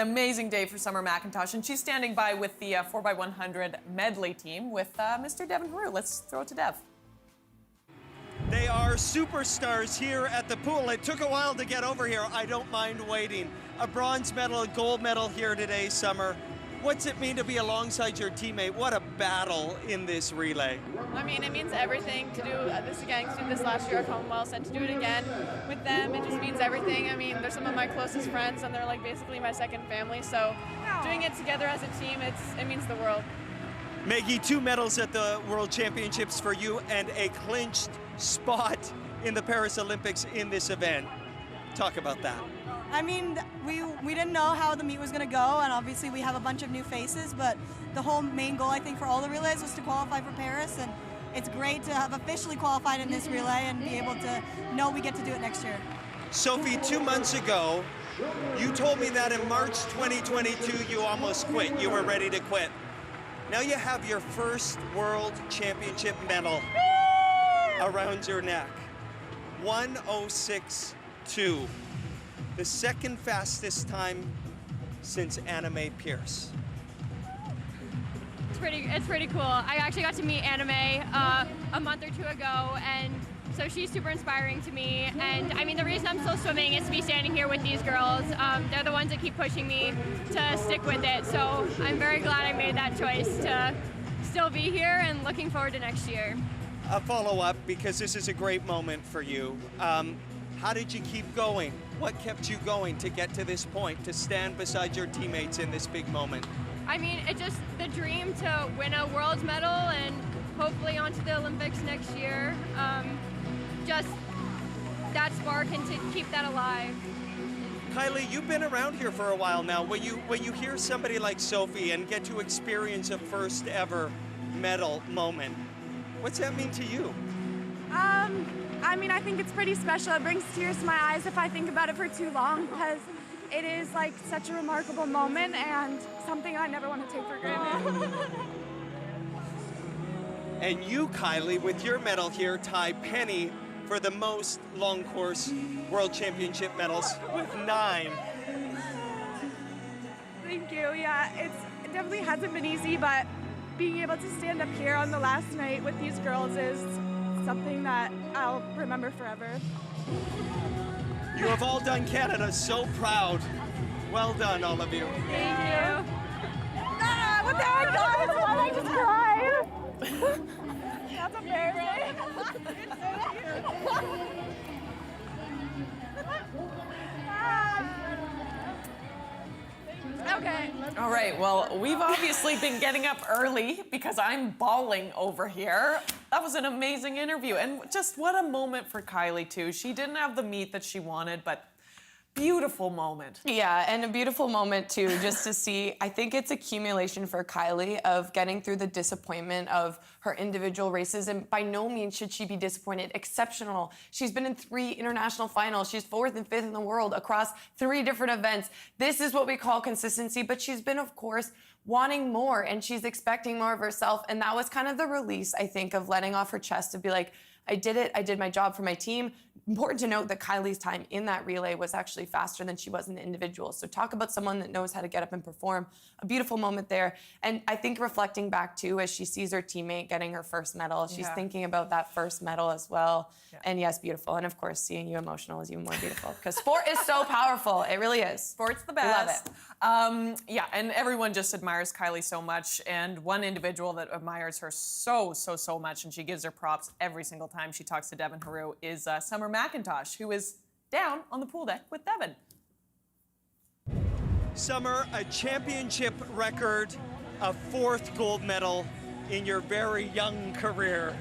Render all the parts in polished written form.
amazing day for Summer McIntosh, and she's standing by with the 4x100 medley team with Mr. Devin Haru. Let's throw it to Dev. They are superstars here at the pool. It took a while to get over here. I don't mind waiting. A bronze medal, a gold medal here today, Summer. What's it mean to be alongside your teammate? What a battle in this relay. I mean, it means everything to do this again, to do this last year at Commonwealth, and to do it again with them, it just means everything. I mean, they're some of my closest friends, and they're like basically my second family, so doing it together as a team, it means the world. Maggie, 2 medals at the World Championships for you and a clinched spot in the Paris Olympics in this event. Talk about that. I mean, we didn't know how the meet was going to go, and obviously we have a bunch of new faces, but the whole main goal, I think, for all the relays was to qualify for Paris, and it's great to have officially qualified in this relay and be able to know we get to do it next year. Sophie, 2 months ago, you told me that in March 2022 you almost quit. You were ready to quit. Now you have your first World Championship medal around your neck. 1:06.2. The second fastest time since Anna Mae Pierce. It's pretty cool. I actually got to meet Anna Mae a month or 2 ago, and so she's super inspiring to me. And I mean, the reason I'm still swimming is to be standing here with these girls. They're the ones that keep pushing me to stick with it. So I'm very glad I made that choice to still be here and looking forward to next year. A follow-up, because this is a great moment for you. How did you keep going? What kept you going to get to this point, to stand beside your teammates in this big moment? I mean, it's just the dream to win a world medal and hopefully onto the Olympics next year. Just that spark and to keep that alive. Kylie, you've been around here for a while now. When you hear somebody like Sophie and get to experience a first ever medal moment, what's that mean to you? I mean, I think it's pretty special. It brings tears to my eyes if I think about it for too long, because it is like such a remarkable moment and something I never want to take for granted. And you, Kylie, with your medal here, tie Penny for the most long course World Championship medals with 9. Thank you. Yeah, it definitely hasn't been easy, but being able to stand up here on the last night with these girls is something that I'll remember forever. You have all done Canada so proud. Well done, all of you. Thank you. Ah, what the heck, guys? Why did I just cry? That's embarrassing. Okay. All right, well, we've obviously been getting up early because I'm bawling over here. That was an amazing interview, and just what a moment for Kylie, too. She didn't have the meet that she wanted, but beautiful moment. Yeah, and a beautiful moment, too, just to see. I think it's accumulation for Kylie of getting through the disappointment of her individual races, and by no means should she be disappointed. Exceptional. She's been in 3 international finals. She's 4th and 5th in the world across 3 different events. This is what we call consistency, but she's been, of course, wanting more, and she's expecting more of herself, and that was kind of the release, I think, of letting off her chest to be like, I did it, I did my job for my team. Important to note that Kylie's time in that relay was actually faster than she was in the individual. So talk about someone that knows how to get up and perform. A beautiful moment there. And I think reflecting back too, as she sees her teammate getting her first medal, she's thinking about that first medal as well. Yeah. And yes, beautiful. And of course, seeing you emotional is even more beautiful because sport is so powerful. It really is. Sport's the best. We love it. Yeah, and everyone just admires Kylie so much. And one individual that admires her so much, and she gives her props every single time she talks to Devin Haru, is Summer McIntosh, who is down on the pool deck with Devin. Summer, a championship record, a 4th gold medal in your very young career.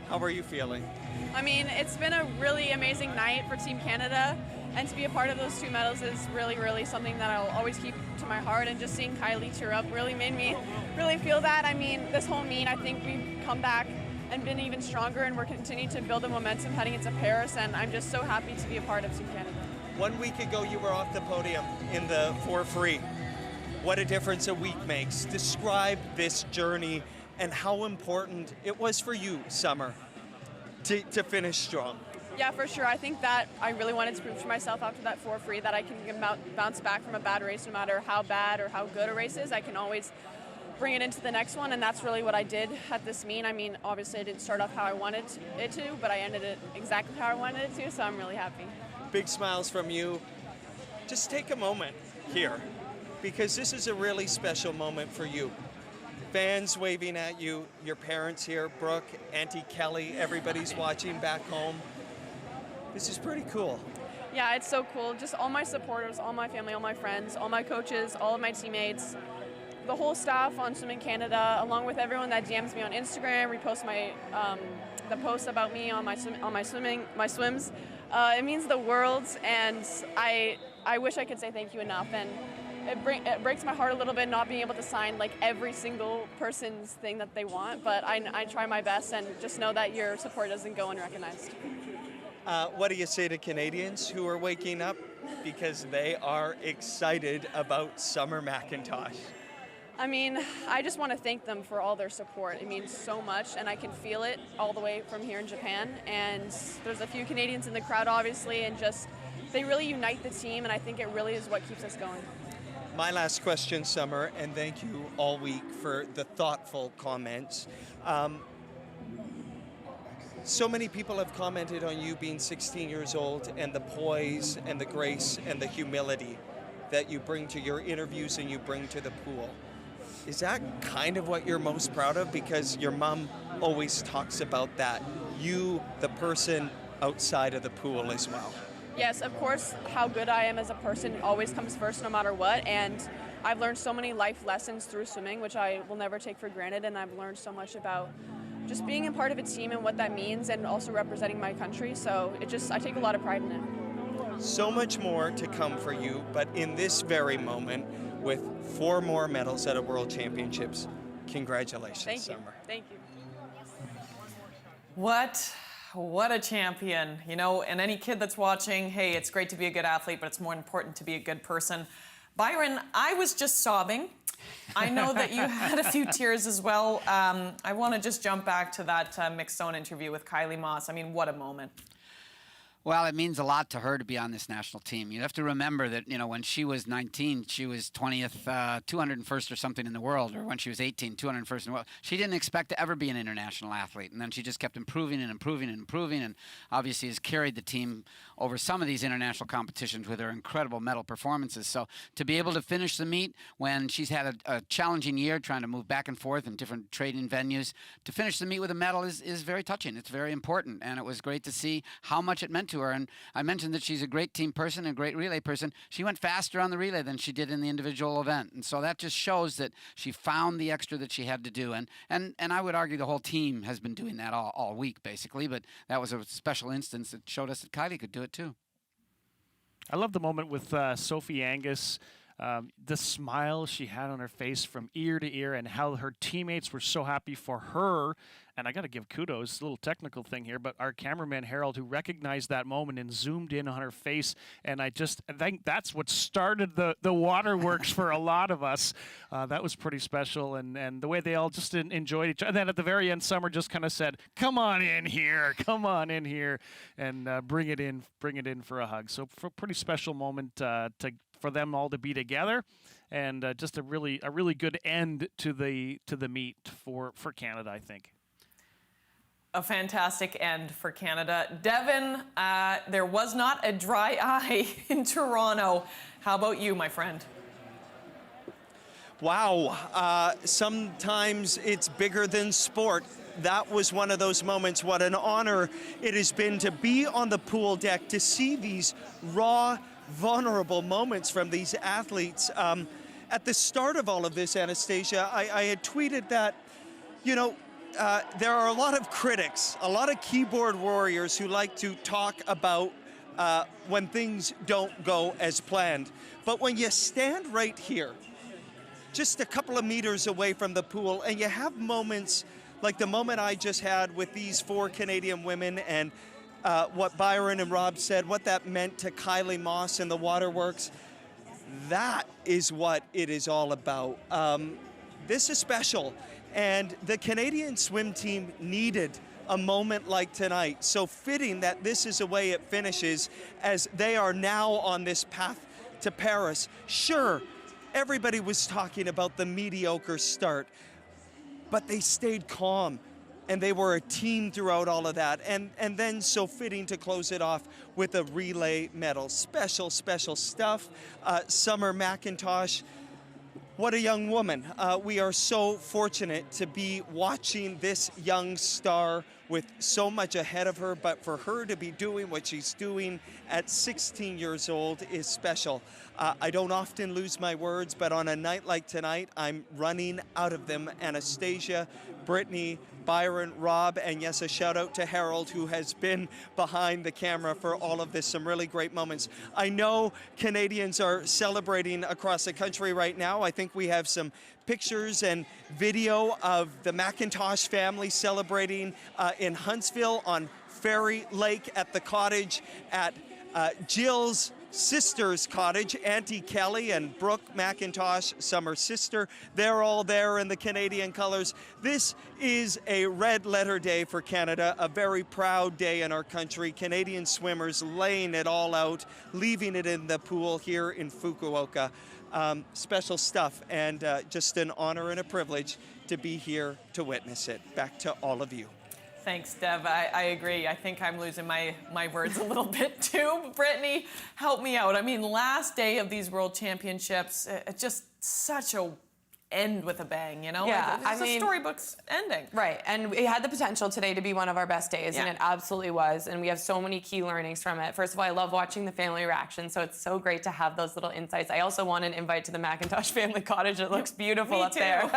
How are you feeling? I mean, it's been a really amazing night for Team Canada, and to be a part of those 2 medals is really something that I'll always keep to my heart, and just seeing Kylie cheer up really made me really feel that. I mean, this whole meet, I think we've come back and been even stronger, and we're continuing to build the momentum heading into Paris, and I'm just so happy to be a part of Team Canada. 1 week ago, you were off the podium in the 4 free. What a difference a week makes. Describe this journey and how important it was for you, Summer, to finish strong. Yeah, for sure. I think that I really wanted to prove to myself after that 4 free that I can bounce back from a bad race no matter how bad or how good a race is. I can always bring it into the next one, and that's really what I did at this meet. I mean, obviously I didn't start off how I wanted it to, but I ended it exactly how I wanted it to, so I'm really happy. Big smiles from you. Just take a moment here, because this is a really special moment for you. Fans waving at you, your parents here, Brooke, Auntie Kelly, everybody's watching back home. This is pretty cool. Yeah, it's so cool. Just all my supporters, all my family, all my friends, all my coaches, all of my teammates, the whole staff on Summer McIntosh, along with everyone that DMs me on Instagram, reposts my the posts about me on my swims. It means the world, and I wish I could say thank you enough. And it breaks my heart a little bit not being able to sign like every single person's thing that they want, but I try my best, and just know that your support doesn't go unrecognized. What do you say to Canadians who are waking up because they are excited about Summer McIntosh? I mean, I just want to thank them for all their support. It means so much, and I can feel it all the way from here in Japan. And there's a few Canadians in the crowd, obviously, and just they really unite the team, and I think it really is what keeps us going. My last question, Summer, and thank you all week for the thoughtful comments. So many people have commented on you being 16 years old and the poise and the grace and the humility that you bring to your interviews and you bring to the pool. Is that kind of what you're most proud of? Because your mom always talks about that. You, the person outside of the pool as well. Yes, of course, how good I am as a person always comes first no matter what. And I've learned so many life lessons through swimming, which I will never take for granted. And I've learned so much about just being a part of a team and what that means, and also representing my country. So I take a lot of pride in it. So much more to come for you, but in this very moment, with 4 more medals at a World Championships, congratulations, Thank you. Summer. Thank you. What a champion, you know, and any kid that's watching, hey, it's great to be a good athlete, but it's more important to be a good person. Byron, I was just sobbing. I know that you had a few tears as well. I want to just jump back to that mixed zone interview with Kylie Masse. I mean, what a moment. Well, it means a lot to her to be on this national team. You have to remember that, you know, when she was 19, she was 20th, 201st or something in the world, or when she was 18, 201st in the world. She didn't expect to ever be an international athlete, and then she just kept improving and improving and improving, and obviously has carried the team over some of these international competitions with her incredible medal performances. So to be able to finish the meet when she's had a challenging year trying to move back and forth in different training venues, to finish the meet with a medal is very touching. It's very important, and it was great to see how much it meant to her. And I mentioned that she's a great team person and a great relay person. She went faster on the relay than she did in the individual event. And so that just shows that she found the extra that she had to do. And I would argue the whole team has been doing that all week, basically. But that was a special instance that showed us that Kylie could do it, too. I love the moment with Sophia Angus. The smile she had on her face from ear to ear, and how her teammates were so happy for her. And I got to give kudos, a little technical thing here, but our cameraman Harold, who recognized that moment and zoomed in on her face, and I think that's what started the waterworks for a lot of us. That was pretty special, and the way they all just enjoyed each other. And then at the very end, Summer just kind of said, "Come on in here, and bring it in for a hug." So for a pretty special moment for them all to be together, and just a really good end to the meet for Canada, I think. A fantastic end for Canada. Devin, there was not a dry eye in Toronto. How about you, my friend? Wow, sometimes it's bigger than sport. That was one of those moments. What an honor it has been to be on the pool deck, to see these raw, vulnerable moments from these athletes. At the start of all of this, Anastasia, I had tweeted that, you know, there are a lot of critics, a lot of keyboard warriors who like to talk about when things don't go as planned. But when you stand right here, just a couple of meters away from the pool, and you have moments like the moment I just had with these 4 Canadian women, and what Byron and Rob said, what that meant to Kylie Masse and the waterworks, that is what it is all about. This is special. And the Canadian swim team needed a moment like tonight. So fitting that this is the way it finishes, as they are now on this path to Paris. Sure, everybody was talking about the mediocre start, but they stayed calm, and they were a team throughout all of that. And then so fitting to close it off with a relay medal. Special, special stuff. Summer McIntosh, what a young woman. We are so fortunate to be watching this young star with so much ahead of her, but for her to be doing what she's doing at 16 years old is special. I don't often lose my words, but on a night like tonight, I'm running out of them. Anastasia, Brittany, Byron, Rob, and yes, a shout out to Harold, who has been behind the camera for all of this. Some really great moments. I know Canadians are celebrating across the country right now. I think we have some pictures and video of the McIntosh family celebrating in Huntsville on Ferry Lake at the cottage at Jill's sister's cottage. Auntie Kelly and Brooke McIntosh, Summer's sister, they're all there in the Canadian colors. This is a red letter day for Canada, a very proud day in our country. Canadian swimmers laying it all out, leaving it in the pool here in Fukuoka. Special stuff, and just an honor and a privilege to be here to witness it. Back to all of you. Thanks, Dev. I agree. I think I'm losing my words a little bit too. Brittany, help me out. I mean, last day of these World Championships, it's just such a end with a bang, you know? Yeah, It's a storybook's ending. Right, and it had the potential today to be one of our best days, and it absolutely was, and we have so many key learnings from it. First of all, I love watching the family reaction, so it's so great to have those little insights. I also want an invite to the McIntosh family cottage. It looks beautiful up there.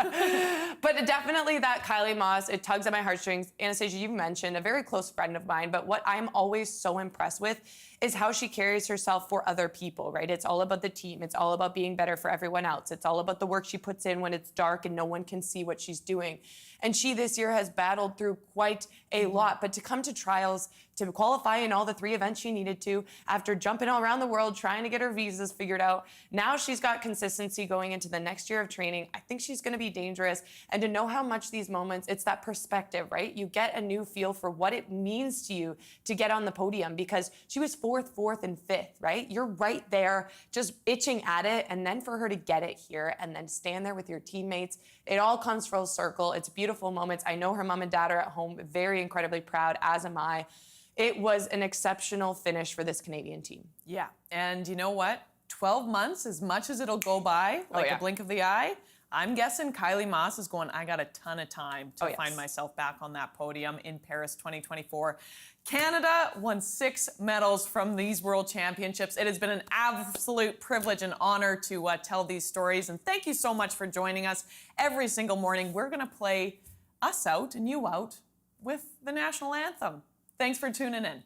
But definitely that Kylie Masse, it tugs at my heartstrings. Anastasia, you mentioned, a very close friend of mine, but what I'm always so impressed with is how she carries herself for other people, right? It's all about the team. It's all about being better for everyone else. It's all about the work she puts in when it's dark and no one can see what she's doing. And she this year has battled through quite a lot, but to come to trials, to qualify in all the 3 events she needed to, after jumping all around the world, trying to get her visas figured out, now she's got consistency going into the next year of training. I think she's gonna be dangerous. And to know how much these moments, it's that perspective, right? You get a new feel for what it means to you to get on the podium, because she was 4th, and 5th, right? You're right there, just itching at it, and then for her to get it here and then stand there with your teammates, it all comes full circle. It's beautiful moments. I know her mom and dad are at home very incredibly proud, as am I. It was an exceptional finish for this Canadian team. Yeah, and you know what? 12 months, as much as it'll go by, like a blink of the eye, I'm guessing Kylie Masse is going, I got a ton of time to find myself back on that podium in Paris 2024. Canada won 6 medals from these World Championships. It has been an absolute privilege and honor to tell these stories. And thank you so much for joining us every single morning. We're going to play us out and you out with the national anthem. Thanks for tuning in.